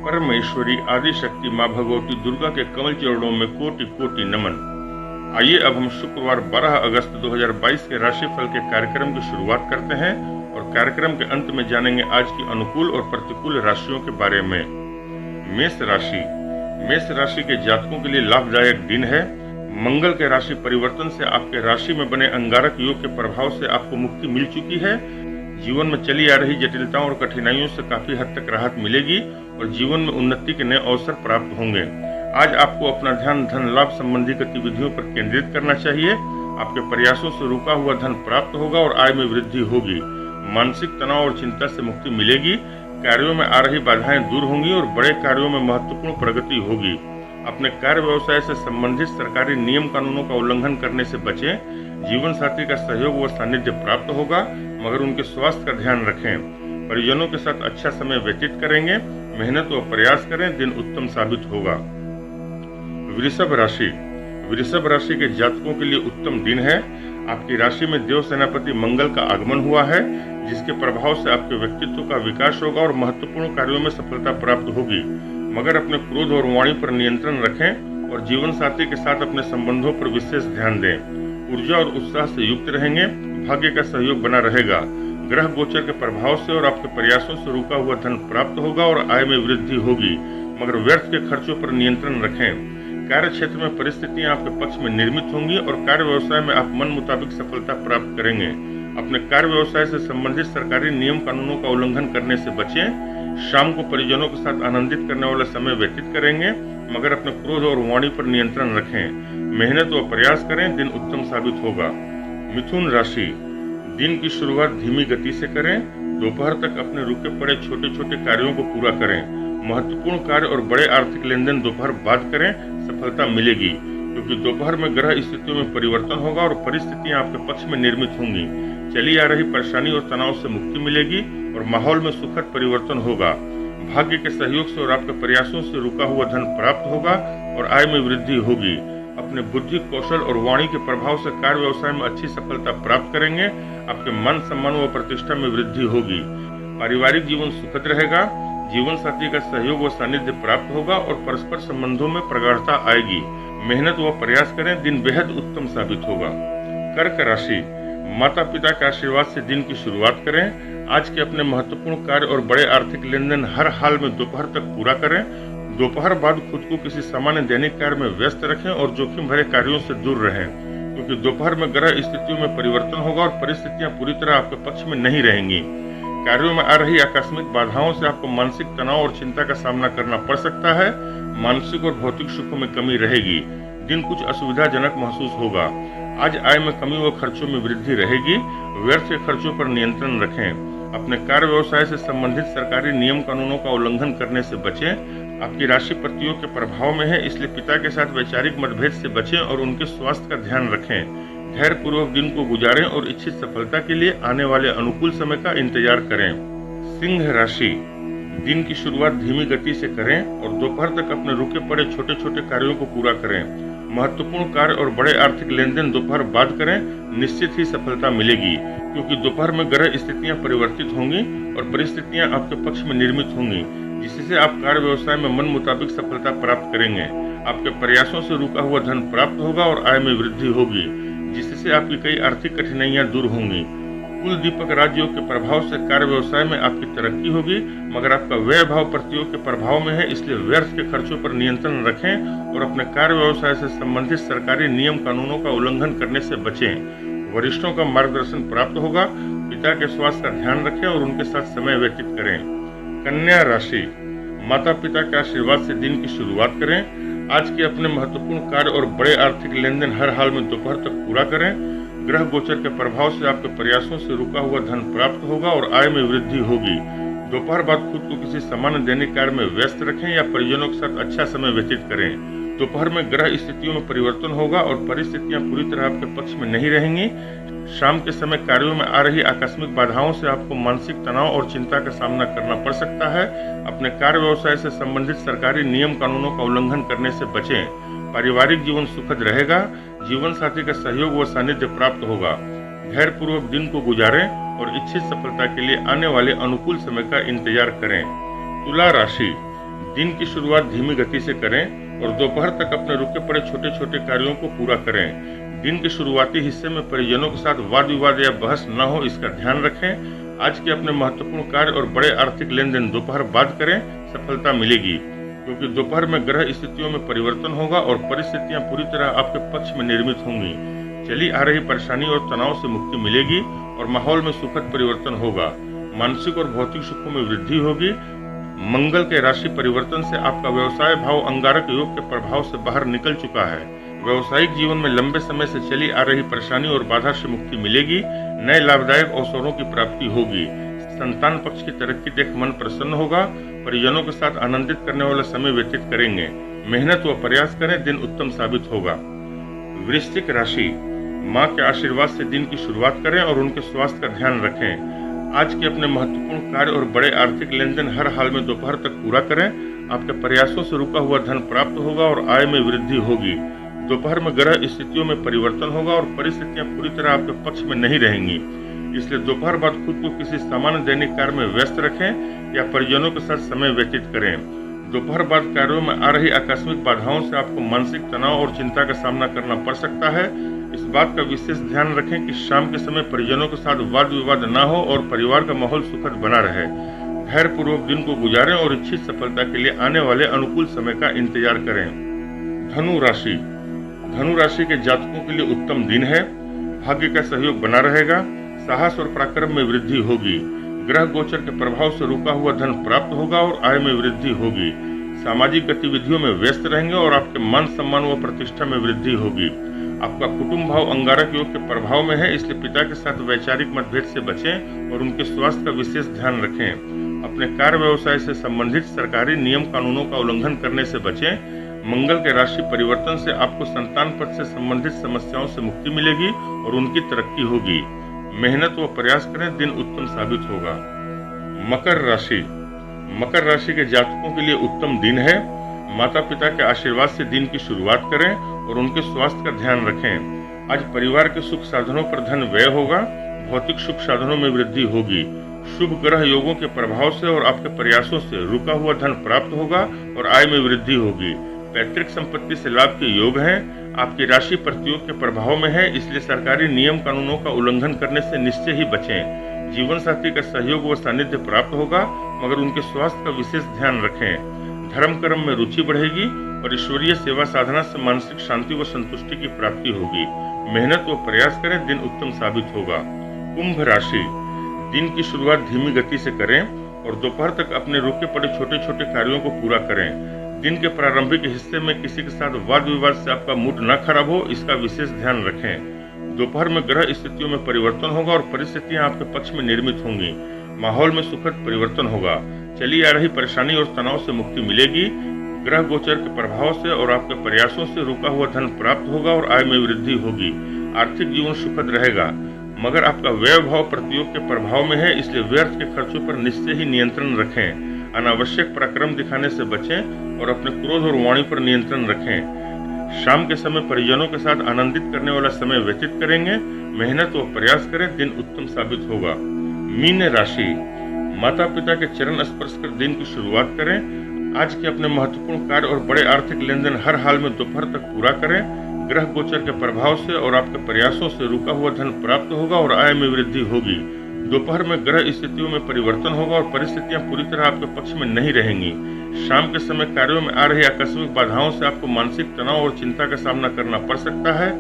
परमेश्वरी आदिशक्ति माँ भगवती दुर्गा के कमल चरणों में कोटि कोटि नमन। आइए अब हम शुक्रवार 12 अगस्त 2022 के राशिफल के कार्यक्रम की शुरुआत करते हैं और कार्यक्रम के अंत में जानेंगे आज की अनुकूल और प्रतिकूल राशियों के बारे में। मेष राशि के जातकों के लिए लाभदायक दिन है। मंगल के राशि परिवर्तन से आपके राशि में बने अंगारक योग के प्रभाव से आपको मुक्ति मिल चुकी है। जीवन में चली आ रही जटिलताओं और कठिनाइयों से काफी हद तक राहत मिलेगी और जीवन में उन्नति के नए अवसर प्राप्त होंगे। आज आपको अपना ध्यान धन लाभ संबंधी गतिविधियों पर केंद्रित करना चाहिए। आपके प्रयासों से रुका हुआ धन प्राप्त होगा और आय में वृद्धि होगी। मानसिक तनाव और चिंता से मुक्ति मिलेगी। कार्यों में आ रही बाधाएं दूर होंगी और बड़े कार्यों में महत्वपूर्ण प्रगति होगी। अपने कार्य व्यवसाय से संबंधित सरकारी नियम कानूनों का उल्लंघन करने से बचें। जीवन साथी का सहयोग व सानिध्य प्राप्त होगा, मगर उनके स्वास्थ्य का ध्यान रखें। परिजनों के साथ अच्छा समय व्यतीत करेंगे। मेहनत व प्रयास करें, दिन उत्तम साबित होगा। वृषभ राशि के जातकों के लिए उत्तम दिन है। आपकी राशि में देव सेनापति मंगल का आगमन हुआ है, जिसके प्रभाव से आपके व्यक्तित्व का विकास होगा और महत्वपूर्ण कार्यों में सफलता प्राप्त होगी। मगर अपने क्रोध और वाणी पर नियंत्रण रखें और जीवन साथी के साथ अपने संबंधों पर विशेष ध्यान दें। ऊर्जा और उत्साह से युक्त रहेंगे। भाग्य का सहयोग बना रहेगा। ग्रह गोचर के प्रभाव से और आपके प्रयासों से रुका हुआ धन प्राप्त होगा और आय में वृद्धि होगी, मगर व्यर्थ के खर्चों पर नियंत्रण रखें। कार्य क्षेत्र में परिस्थितियां आपके पक्ष में निर्मित होंगी और कार्य व्यवसाय में आप मन मुताबिक सफलता प्राप्त करेंगे। अपने कार्य व्यवसाय से संबंधित सरकारी नियम कानूनों का उल्लंघन करने से बचें। शाम को परिजनों के साथ आनंदित करने वाला समय व्यतीत करेंगे, मगर अपने क्रोध और वाणी पर नियंत्रण रखें। मेहनत व प्रयास करें, दिन उत्तम साबित होगा। मिथुन राशि, दिन की शुरुआत धीमी गति से करें। दोपहर तक अपने रुके पड़े छोटे छोटे कार्यों को पूरा करें। महत्वपूर्ण कार्य और बड़े आर्थिक लेन देन दोपहर बाद करें, सफलता मिलेगी, क्योंकि दोपहर में ग्रह स्थितियों में परिवर्तन होगा और परिस्थितियां आपके पक्ष में निर्मित होंगी। चली आ रही परेशानी और तनाव से मुक्ति मिलेगी और माहौल में सुखद परिवर्तन होगा। भाग्य के सहयोग से और आपके प्रयासों से रुका हुआ धन प्राप्त होगा और आय में वृद्धि होगी। अपने बुद्धि, कौशल और वाणी के प्रभाव से कार्य व्यवसाय में अच्छी सफलता प्राप्त करेंगे। आपके मान सम्मान व प्रतिष्ठा में वृद्धि होगी। पारिवारिक जीवन सुखद रहेगा। जीवन साथी का सहयोग व सानिध्य प्राप्त होगा और परस्पर संबंधों में प्रगाढ़ता आएगी। मेहनत व प्रयास करें, दिन बेहद उत्तम साबित होगा। कर्क राशि, माता पिता के आशीर्वाद से दिन की शुरुआत करें। आज के अपने महत्वपूर्ण कार्य और बड़े आर्थिक लेन देन हर हाल में दोपहर तक पूरा करें। दोपहर बाद खुद को किसी सामान्य दैनिक कार्य में व्यस्त रखें और जोखिम भरे कार्यों से दूर रहें, क्योंकि दोपहर में ग्रह स्थितियों में परिवर्तन होगा और परिस्थितियां पूरी तरह आपके पक्ष में नहीं रहेंगी। कार्यों में आ रही आकस्मिक बाधाओं से आपको मानसिक तनाव और चिंता का सामना करना पड़ सकता है। मानसिक और भौतिक सुखों में कमी रहेगी। दिन कुछ असुविधाजनक महसूस होगा। आज आय में कमी व खर्चों में वृद्धि रहेगी। व्यर्थ के खर्चों पर नियंत्रण रखें। अपने कार्य व्यवसाय से संबंधित सरकारी नियम कानूनों का उल्लंघन करने से बचें। आपकी राशि पतियों के प्रभाव में है, इसलिए पिता के साथ वैचारिक मतभेद से बचें और उनके स्वास्थ्य का ध्यान रखें। धैर्य पूर्वक दिन को गुजारें और इच्छित सफलता के लिए आने वाले अनुकूल समय का इंतजार करें। सिंह राशि, दिन की शुरुआत धीमी गति से करें और दोपहर तक अपने रुके पड़े छोटे छोटे कार्यों को पूरा करें। महत्वपूर्ण कार्य और बड़े आर्थिक लेन देन दोपहर बाद करें, निश्चित ही सफलता मिलेगी, क्योंकि दोपहर में ग्रह स्थितियां परिवर्तित होंगी और परिस्थितियां आपके पक्ष में निर्मित होंगी, जिससे आप कार्य व्यवसाय में मन मुताबिक सफलता प्राप्त करेंगे। आपके प्रयासों से रुका हुआ धन प्राप्त होगा और आय में वृद्धि होगी, जिससे आपकी कई आर्थिक कठिनाइयां दूर होंगी। कुल दीपक राजयोग के प्रभाव से कार्य व्यवसाय में आपकी तरक्की होगी, मगर आपका व्यय भाव प्रतियोग के प्रभाव में है, इसलिए व्यर्थ के खर्चों पर नियंत्रण रखें और अपने कार्य व्यवसाय से संबंधित सरकारी नियम कानूनों का उल्लंघन करने से बचें। वरिष्ठों का मार्गदर्शन प्राप्त होगा। पिता के स्वास्थ्य का ध्यान रखें और उनके साथ समय व्यतीत करें। कन्या राशि, माता पिता के आशीर्वाद से दिन की शुरुआत करें। आज के अपने महत्वपूर्ण कार्य और बड़े आर्थिक लेन देन हर हाल में दोपहर तक पूरा करें। ग्रह गोचर के प्रभाव से आपके प्रयासों से रुका हुआ धन प्राप्त होगा और आय में वृद्धि होगी। दोपहर बाद खुद को किसी सामान्य दैनिक कार्य में व्यस्त रखें या परिजनों के साथ अच्छा समय व्यतीत करें। दोपहर में ग्रह स्थितियों में परिवर्तन होगा और परिस्थितियां पूरी तरह आपके पक्ष में नहीं रहेंगी। शाम के समय कार्यों में आ रही आकस्मिक बाधाओं से आपको मानसिक तनाव और चिंता का सामना करना पड़ सकता है। अपने कार्य व्यवसाय से संबंधित सरकारी नियम कानूनों का उल्लंघन करने से बचें। पारिवारिक जीवन सुखद रहेगा। जीवन साथी का सहयोग व सानिध्य प्राप्त होगा। धैर्य पूर्वक दिन को गुजारें और इच्छित सफलता के लिए आने वाले अनुकूल समय का इंतजार करें। तुला राशि, दिन की शुरुआत धीमी गति से करें और दोपहर तक अपने रुके पड़े छोटे छोटे कार्यों को पूरा करें। दिन के शुरुआती हिस्से में परिजनों के साथ वाद विवाद या बहस न हो, इसका ध्यान रखें। आज के अपने महत्वपूर्ण कार्य और बड़े आर्थिक लेन देन दोपहर बाद करें, सफलता मिलेगी, क्योंकि दोपहर में ग्रह स्थितियों में परिवर्तन होगा और परिस्थितियां पूरी तरह आपके पक्ष में निर्मित होंगी। चली आ रही परेशानी और तनाव से मुक्ति मिलेगी और माहौल में सुखद परिवर्तन होगा। मानसिक और भौतिक सुखों में वृद्धि होगी। मंगल के राशि परिवर्तन से आपका व्यवसाय भाव अंगारक योग के प्रभाव से बाहर निकल चुका है। व्यवसायिक जीवन में लंबे समय से चली आ रही परेशानी और बाधा से मुक्ति मिलेगी। नए लाभदायक अवसरों की प्राप्ति होगी। संतान पक्ष की तरक्की देख मन प्रसन्न होगा। परिजनों के साथ आनंदित करने वाला समय व्यतीत करेंगे। मेहनत व प्रयास करें, दिन उत्तम साबित होगा। वृश्चिक राशि, माँ के आशीर्वाद से दिन की शुरुआत करें और उनके स्वास्थ्य का ध्यान रखें। आज के अपने महत्वपूर्ण कार्य और बड़े आर्थिक लेन देन हर हाल में दोपहर तक पूरा करें। आपके प्रयासों से रुका हुआ धन प्राप्त होगा और आय में वृद्धि होगी। दोपहर में ग्रह स्थितियों में परिवर्तन होगा और परिस्थितियां पूरी तरह आपके पक्ष में नहीं रहेंगी, इसलिए दोपहर बाद खुद को किसी सामान्य दैनिक कार्य में व्यस्त रखें या परिजनों के साथ समय व्यतीत करें। दोपहर बाद कार्यों में आ रही आकस्मिक बाधाओं से आपको मानसिक तनाव और चिंता का सामना करना पड़ सकता है। इस बात का विशेष ध्यान रखें कि शाम के समय परिजनों के साथ वाद विवाद न हो और परिवार का माहौल सुखद बना रहे। धैर्य पूर्वक दिन को गुजारें और इच्छित सफलता के लिए आने वाले अनुकूल समय का इंतजार करें। धनु राशि, धनु राशि के जातकों के लिए उत्तम दिन है। भाग्य का सहयोग बना रहेगा। साहस और पराक्रम में वृद्धि होगी। ग्रह गोचर के प्रभाव से रुका हुआ धन प्राप्त होगा और आय में वृद्धि होगी। सामाजिक गतिविधियों में व्यस्त रहेंगे और आपके मान सम्मान व प्रतिष्ठा में वृद्धि होगी। आपका कुटुंब भाव अंगारक योग के प्रभाव में है, इसलिए पिता के साथ वैचारिक मतभेद से बचें और उनके स्वास्थ्य का विशेष ध्यान रखें। अपने कार्य व्यवसाय से संबंधित सरकारी नियम कानूनों का उल्लंघन करने से बचें। मंगल के राशि परिवर्तन से आपको संतान पद से संबंधित समस्याओं से मुक्ति मिलेगी और उनकी तरक्की होगी। मेहनत व प्रयास करें, दिन उत्तम साबित होगा। मकर राशि, मकर राशि के जातकों के लिए उत्तम दिन है। माता पिता के आशीर्वाद से दिन की शुरुआत करें और उनके स्वास्थ्य का ध्यान रखें। आज परिवार के सुख साधनों पर धन व्यय होगा। भौतिक सुख साधनों में वृद्धि होगी। शुभ ग्रह योगों के प्रभाव से और आपके प्रयासों से रुका हुआ धन प्राप्त होगा और आय में वृद्धि होगी। पैतृक संपत्ति से लाभ के योग हैं। आपकी राशि प्रतियोग के प्रभाव में है, इसलिए सरकारी नियम कानूनों का उल्लंघन करने से निश्चय ही बचें। जीवन साथी का सहयोग व सानिध्य प्राप्त होगा, मगर उनके स्वास्थ्य का विशेष ध्यान रखें। धर्म कर्म में रुचि बढ़ेगी और ईश्वरीय सेवा साधना से मानसिक शांति व संतुष्टि की प्राप्ति होगी। मेहनत व प्रयास करें, दिन उत्तम साबित होगा। कुंभ राशि, दिन की शुरुआत धीमी गति से करें और दोपहर तक अपने रुके पड़े छोटे छोटे कार्यों को पूरा करें। दिन के प्रारंभिक हिस्से में किसी के साथ वाद विवाद से आपका मूड न खराब हो, इसका विशेष ध्यान रखें। दोपहर में ग्रह स्थितियों में परिवर्तन होगा और परिस्थितियां आपके पक्ष में निर्मित होंगी। माहौल में सुखद परिवर्तन होगा। चली आ रही परेशानी और तनाव से मुक्ति मिलेगी। ग्रह गोचर के प्रभाव से और आपके प्रयासों से रुका हुआ धन प्राप्त होगा और आय में वृद्धि होगी। आर्थिक जीवन सुखद रहेगा, मगर आपका व्यय भाव प्रतियोग के प्रभाव में है, इसलिए व्यर्थ के खर्चों पर निश्चय ही नियंत्रण रखें। अनावश्यक पराक्रम दिखाने से बचें और अपने क्रोध और वाणी पर नियंत्रण रखें। शाम के समय परिजनों के साथ आनंदित करने वाला समय व्यतीत करेंगे। मेहनत व प्रयास करें, दिन उत्तम साबित होगा। मीन राशि, माता पिता के चरण स्पर्श कर दिन की शुरुआत करें। आज के अपने महत्वपूर्ण कार्य और बड़े आर्थिक लेन देन हर हाल में दोपहर तक पूरा करें। ग्रह गोचर के प्रभाव से और आपके प्रयासों से रुका हुआ धन प्राप्त होगा और आय में वृद्धि होगी। दोपहर में ग्रह स्थितियों में परिवर्तन होगा और परिस्थितियां पूरी तरह आपके पक्ष में नहीं रहेंगी। शाम के समय कार्यों में आ रही आकस्मिक बाधाओं से आपको मानसिक तनाव और चिंता का सामना करना पड़ सकता है।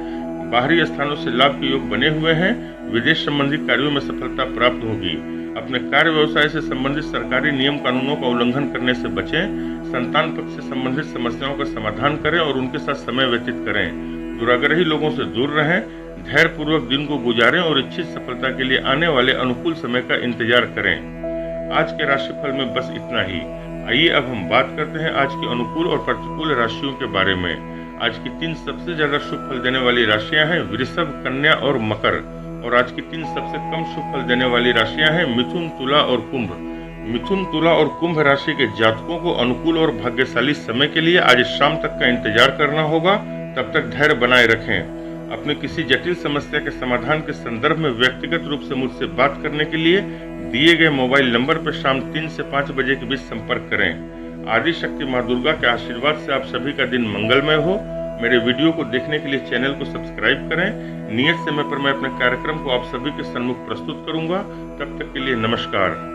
बाहरी स्थानों से लाभ के योग बने हुए हैं। विदेश संबंधी कार्यों में सफलता प्राप्त होगी। अपने कार्य व्यवसाय से संबंधित सरकारी नियम कानूनों का उल्लंघन करने से बचें। संतान पक्ष से संबंधित समस्याओं का समाधान करें और उनके साथ समय व्यतीत करें। दुराग्रही लोगों से दूर रहें। धैर्य पूर्वक दिन को गुजारें और इच्छित सफलता के लिए आने वाले अनुकूल समय का इंतजार करें। आज के राशिफल में बस इतना ही। आइए अब हम बात करते हैं आज की अनुकूल और प्रतिकूल राशियों के बारे में। आज की 3 सबसे ज्यादा शुभ फल देने वाली राशियां हैं वृषभ, कन्या और मकर। और आज की 3 सबसे कम शुभ फल देने वाली राशियां हैं मिथुन, तुला और कुंभ। मिथुन, तुला और कुंभ राशि के जातकों को अनुकूल और भाग्यशाली समय के लिए आज शाम तक का इंतजार करना होगा। तब तक धैर्य बनाए रखें। अपने किसी जटिल समस्या के समाधान के संदर्भ में व्यक्तिगत रूप से मुझसे बात करने के लिए दिए गए मोबाइल नंबर पर शाम 3 से 5 बजे के बीच संपर्क करें। आदि शक्ति माँ दुर्गा के आशीर्वाद से आप सभी का दिन मंगलमय हो। मेरे वीडियो को देखने के लिए चैनल को सब्सक्राइब करें। नियत समय पर मैं अपने कार्यक्रम को आप सभी के सम्मुख प्रस्तुत करूंगा। तब तक के लिए नमस्कार।